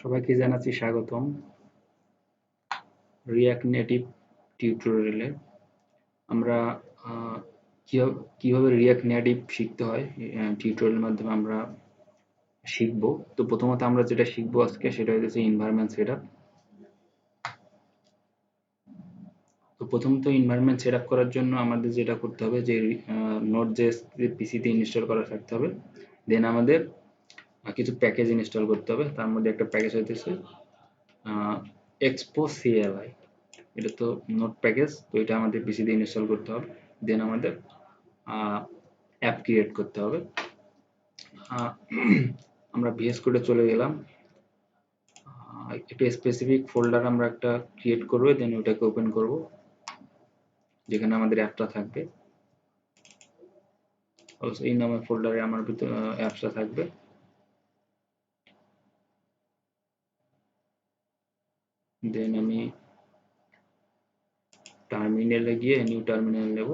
সবাইকে জানাচ্ছি স্বাগতম রিয়াক্ট নেটিভ টিউটোরিয়ালে। আমরা কিভাবে রিয়াক্ট নেটিভ শিখতে হয় টিউটোরিয়ালের মাধ্যমে আমরা শিখব। তো প্রথমত আমরা যেটা শিখবো আজকে সেটা হচ্ছে এনভায়রনমেন্ট সেটআপ। তো প্রথমত এনভায়রনমেন্ট সেটআপ করার জন্য আমাদের যেটা করতে হবে যে নোড.js পিসিতে ইনস্টল করা থাকতে হবে। দেন আমাদের কিছু প্যাকেজ ইনস্টল করতে হবে। তার মধ্যে একটা প্যাকেজ হইতেছে এক্সপো সিএলআই। এটা তো নোট প্যাকেজ, তো এটা আমাদের পিসিতে ইনস্টল করতে হবে। দেন আমাদের অ্যাপ ক্রিয়েট করতে হবে। আমরা ভিএস কোডে চলে গেলাম। একটা স্পেসিফিক ফোল্ডার আমরা একটা ক্রিয়েট করব, দেন ওটাকে ওপেন করব যেখানে আমাদের অ্যাপটা থাকবে। এই নামের ফোল্ডারে আমার ভিতরে অ্যাপসটা থাকবে। দেন আমি টার্মিনালে গিয়ে নিউ টার্মিনাল নেব।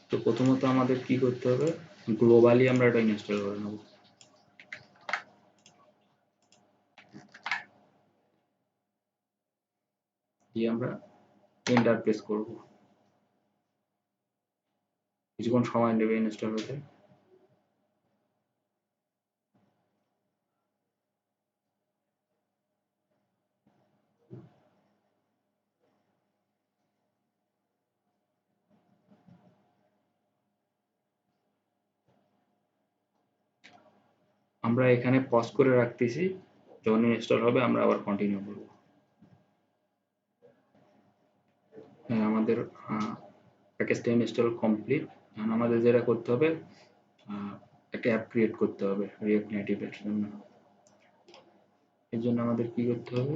তো প্রথমত আমাদের কি করতে হবে, গ্লোবালি আমরা এটা ইনস্টল করে নেব। দিয়ে আমরা এন্টার প্রেস করব। কিছুক্ষণ সময় নেবে ইনস্টল হতে। আমরা এখানে পজ করে রাখতেছি, যখন ইনস্টল হবে আমরা আবার কন্টিনিউ করব। হ্যাঁ, আমাদের প্যাকেজটা ইনস্টল কমপ্লিট। এখন আমাদের যেটা করতে হবে, একটা অ্যাপ ক্রিয়েট করতে হবে রিয়াক্ট নেটিভের জন্য। এর জন্য আমাদের কি করতে হবে,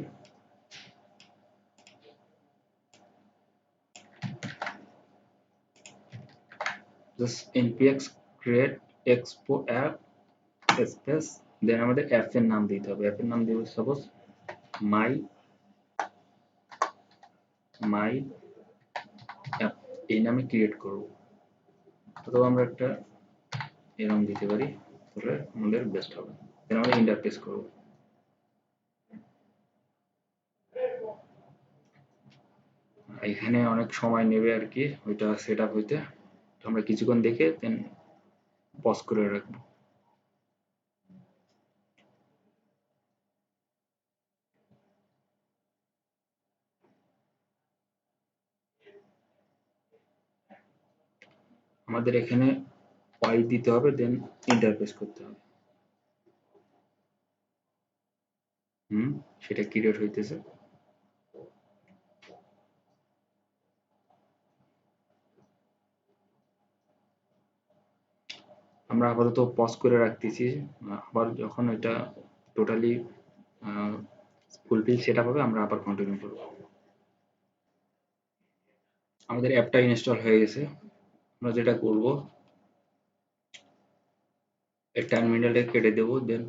just npx create expo app space, then আমাদের অ্যাপস এর নাম দিতে হবে। অ্যাপের নাম দিব সাপোজ মাই মাই অ্যাপ, এই নামে ক্রিয়েট করব। অথবা আমরা একটা এরকম দিতে পারি, তাহলে আমাদের বেস্ট হবে। দেন আমরা ইন্টারফেস করব। এখানে অনেক সময় নেবে আর কি ওইটা সেট আপ হইতে। তো আমরা কিছুক্ষণ দেখে দেন পজ করে রাখবো। আমাদের এখানে ওয়াই দিতে হবে, দেন ইন্টারফেস করতে হবে। সেটা ক্রিয়েট হইতেছে। আমরা আপাতত পজ করে রাখতেছি, আবার যখন এটা টোটালি ফুলফিল সেট আপ হবে আমরা আবার কন্টিনিউ করব। আমাদের অ্যাপটা ইনস্টল হয়ে গেছে। আমরা যেটা করব, এর টার্মিনালটা কেটে দেব। দেন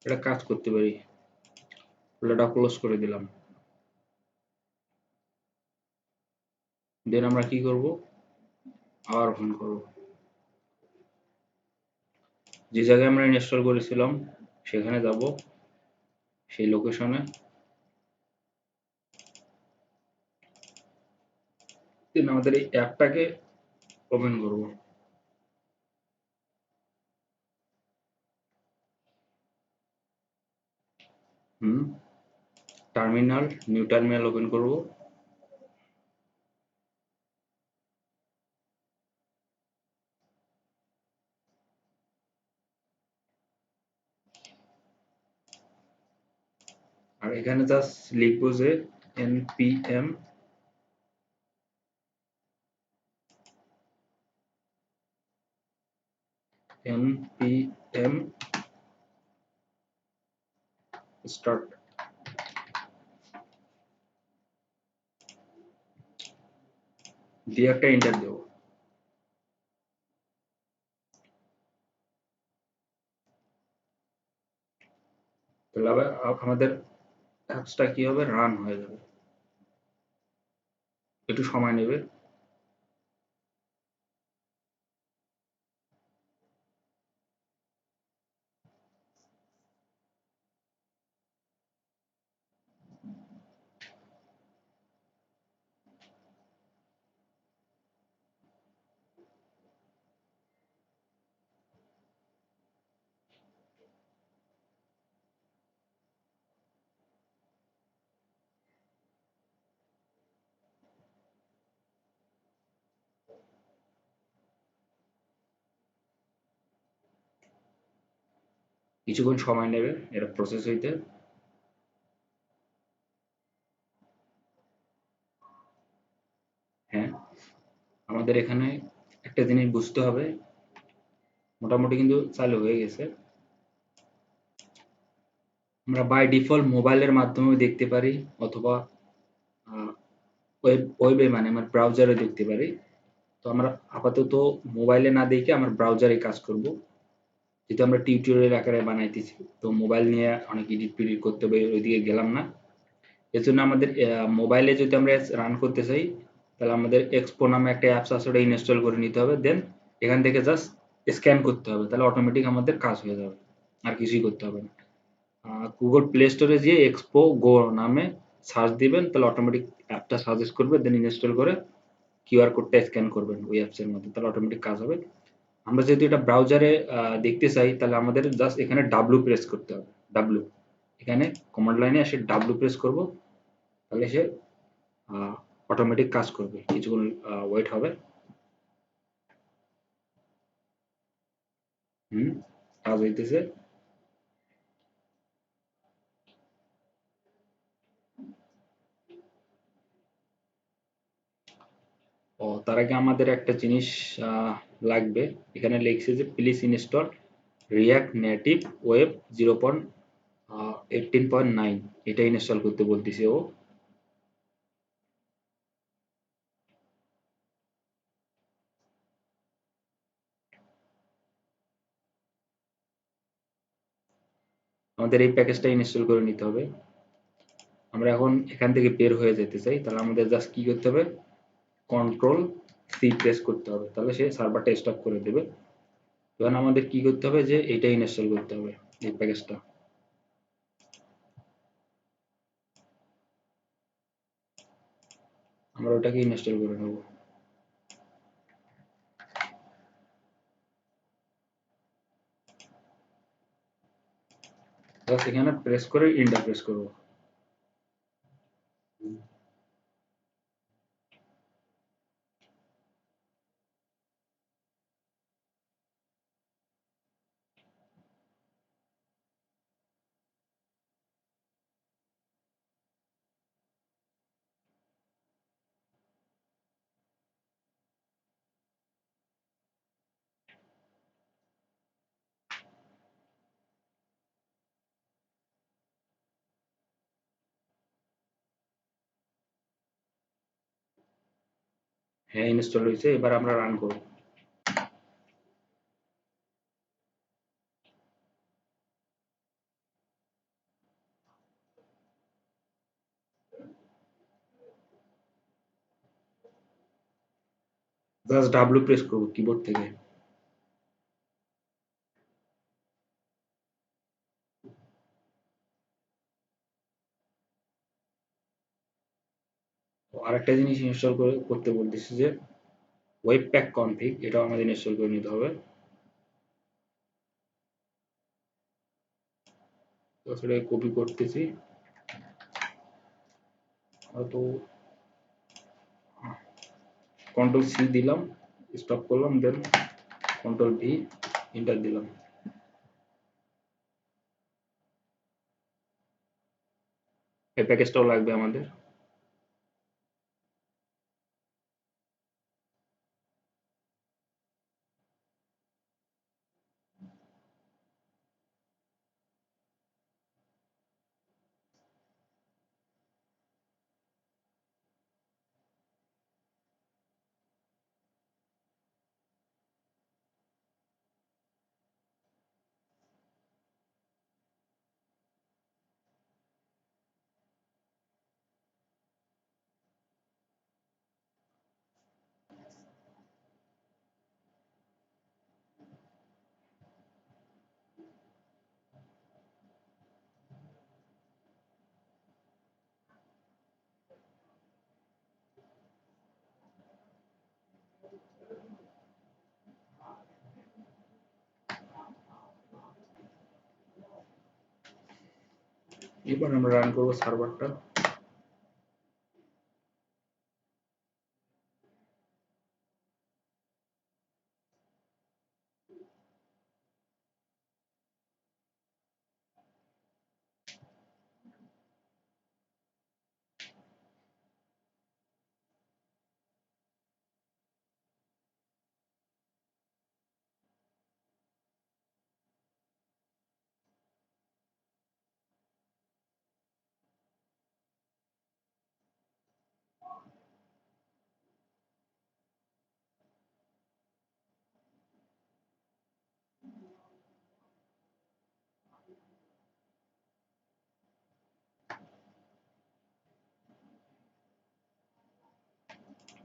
এটা কাজ করতে পারি, ফোল্ডারটা ক্লোজ করে দিলাম। দেন আমরা কি করব, আবার ওপেন করব। যে জায়গায় আমরা ইনস্টল করেছিলাম সেখানে যাব, সেই লোকেশনে। দেন আমাদের এই অ্যাপটাকে ওপেন করব। টার্মিনাল, নিউ টার্মিনাল ওপেন করব। আর এখানে জাস্ট লিখবো যে npm স্টার্ট। দিয়ে একটা এন্টার দেব। তাহলে আমাদের অ্যাপসটা কি হবে, রান হয়ে যাবে। একটু সময় নেবে। কিছুক্ষণ সময় নেবে এটা প্রসেস হইতে। হ্যাঁ, আমাদের এখানে একটা জিনিস বুঝতে হবে, মোটামুটি কিন্তু চালু হয়ে গেছে। আমরা বাই ডিফল্ট মোবাইলের মাধ্যমেও দেখতে পারি, অথবা ওয়েবে মানে আমার ব্রাউজারে দেখতে পারি। তো আমরা আপাতত মোবাইলে না দেখে আমার ব্রাউজারে কাজ করব, যেহেতু আমরা টিউটোরিয়াল আকারে বানাইতেছি। তো মোবাইল নিয়ে অনেক এডিট ফিডিট করতে হবে, ওইদিকে গেলাম না। এর জন্য আমাদের মোবাইলে যদি আমরা রান করতে চাই, তাহলে আমাদের এক্সপো নামে একটা অ্যাপস আছে, ওটা ইনস্টল করে নিতে হবে। দেন এখান থেকে জাস্ট স্ক্যান করতে হবে, তাহলে অটোমেটিক আমাদের কাজ হয়ে যাবে, আর কিছুই করতে হবে না। গুগল প্লে স্টোরে গিয়ে এক্সপো গো নামে সার্চ দিবেন, তাহলে অটোমেটিক অ্যাপটা সাজেস্ট করবে। দেন ইনস্টল করে কিউআর কোডটা স্ক্যান করবেন ওই অ্যাপসের মধ্যে, তাহলে অটোমেটিক কাজ হবে। আমরা যেহেতু এটা ব্রাউজারে দেখতে চাই, তাহলে আমাদের জাস্ট এখানে ডাব্লু প্রেস করতে হবে। ডাব্লু, এখানে কমান্ড লাইনে এসে ডাব্লু প্রেস করব, তাহলে সে অটোমেটিক কাজ করবে। কিছুক্ষণ ওয়েট হবে। হুম, কাজ হইতেছে। ও, তার আগে আমাদের একটা জিনিস লাগবে। এখানে লিখছে যে please install react native web 0.18.9, এটা ইনস্টল করতে বলতেছে ও। আমাদের এই প্যাকেজটা ইনস্টল করে নিতে হবে। আমরা এখন এখান থেকে বের হয়ে যেতে চাই, তাহলে আমাদের জাস্ট কি করতে হবে, কন্ট্রোল সি প্রেস করতে হবে, তাহলে সে সার্ভারটা স্টপ করে দেবে। তখন আমাদের কি করতে হবে, যে এটা ইনস্টল করতে হবে, এই প্যাকেজটা। আমরা ওটাকে ইনস্টল করে নেব। জাস্ট এখানে প্রেস করে ইন্টার প্রেস করবো। হ্যাঁ, ইনস্টল হয়েছে, এবার আমরা রান করব। জাস্ট ডাব্লু প্রেস করব কিবোর্ড থেকে। তো আরেকটা জিনিস ইনস্টল করতে বলতেছি, যে ওয়েব প্যাক কনফিগ, এটাও আমাদের ইনস্টল করে নিতে হবে। তো সেটা কপি করতেছি। তো কন্ট্রোল সি দিলাম, স্টপ করলাম, দেন কন্ট্রোল ভি, এন্টার দিলাম। এই প্যাকেজটাও লাগবে আমাদের। এবার আমরা রান করব সার্ভারটা।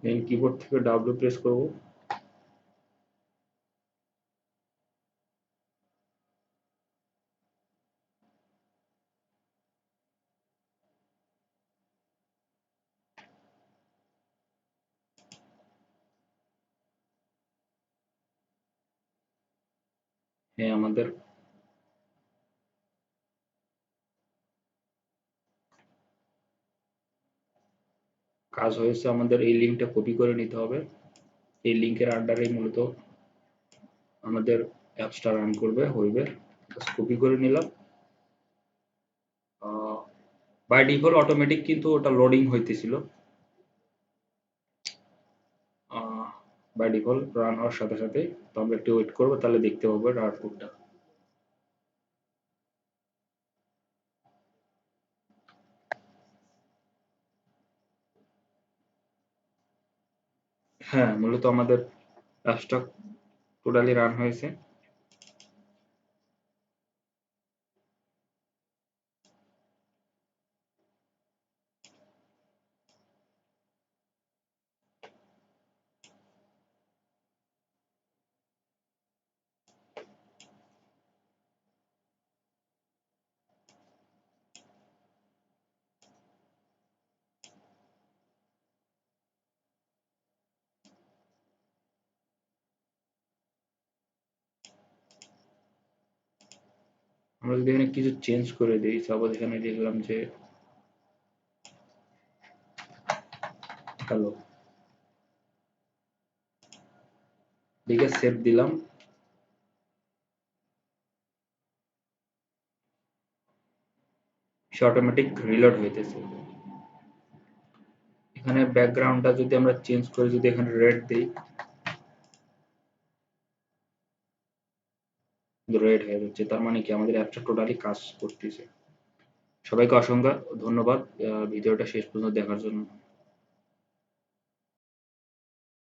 দেন কিবোর্ড থেকে ডাব্লিউ প্রেস করব। হ্যাঁ, আমাদের কাজ হয়েছে। আমাদের এই লিঙ্কটা কপি করে নিতে হবে। এই লিঙ্কের আন্ডারে মূলত আমাদের অ্যাপসটা রান করবে ওয়েবের। কপি করে নিলাম। বাই ডিফল্ট অটোমেটিক কিন্তু ওটা লোডিং হইতেছিল। বাই ডিফল্ট রান হওয়ার সাথে সাথে তো আমরা একটু ওয়েট করবো, তাহলে দেখতে পাবো আউটপুটটা। হ্যাঁ, মূলত আমাদের অ্যাপসটা টোটালি রান হয়েছে। আমরা যদি এখানে কিছু চেঞ্জ করে দিই, সাপোজ এখানে লিখলাম যে হ্যালো, লিখে সেভ দিলাম। সে অটোমেটিক রিলোড হইতেছে। এখানে ব্যাকগ্রাউন্ডটা যদি আমরা চেঞ্জ করে যদি এখানে রেড দিই, রেড হয়ে যাচ্ছে। তার মানে কি আমাদের অ্যাপটা টোটালি কাজ করতেছে। সবাইকে অসংখ্য ধন্যবাদ ভিডিওটা শেষ পর্যন্ত দেখার জন্য।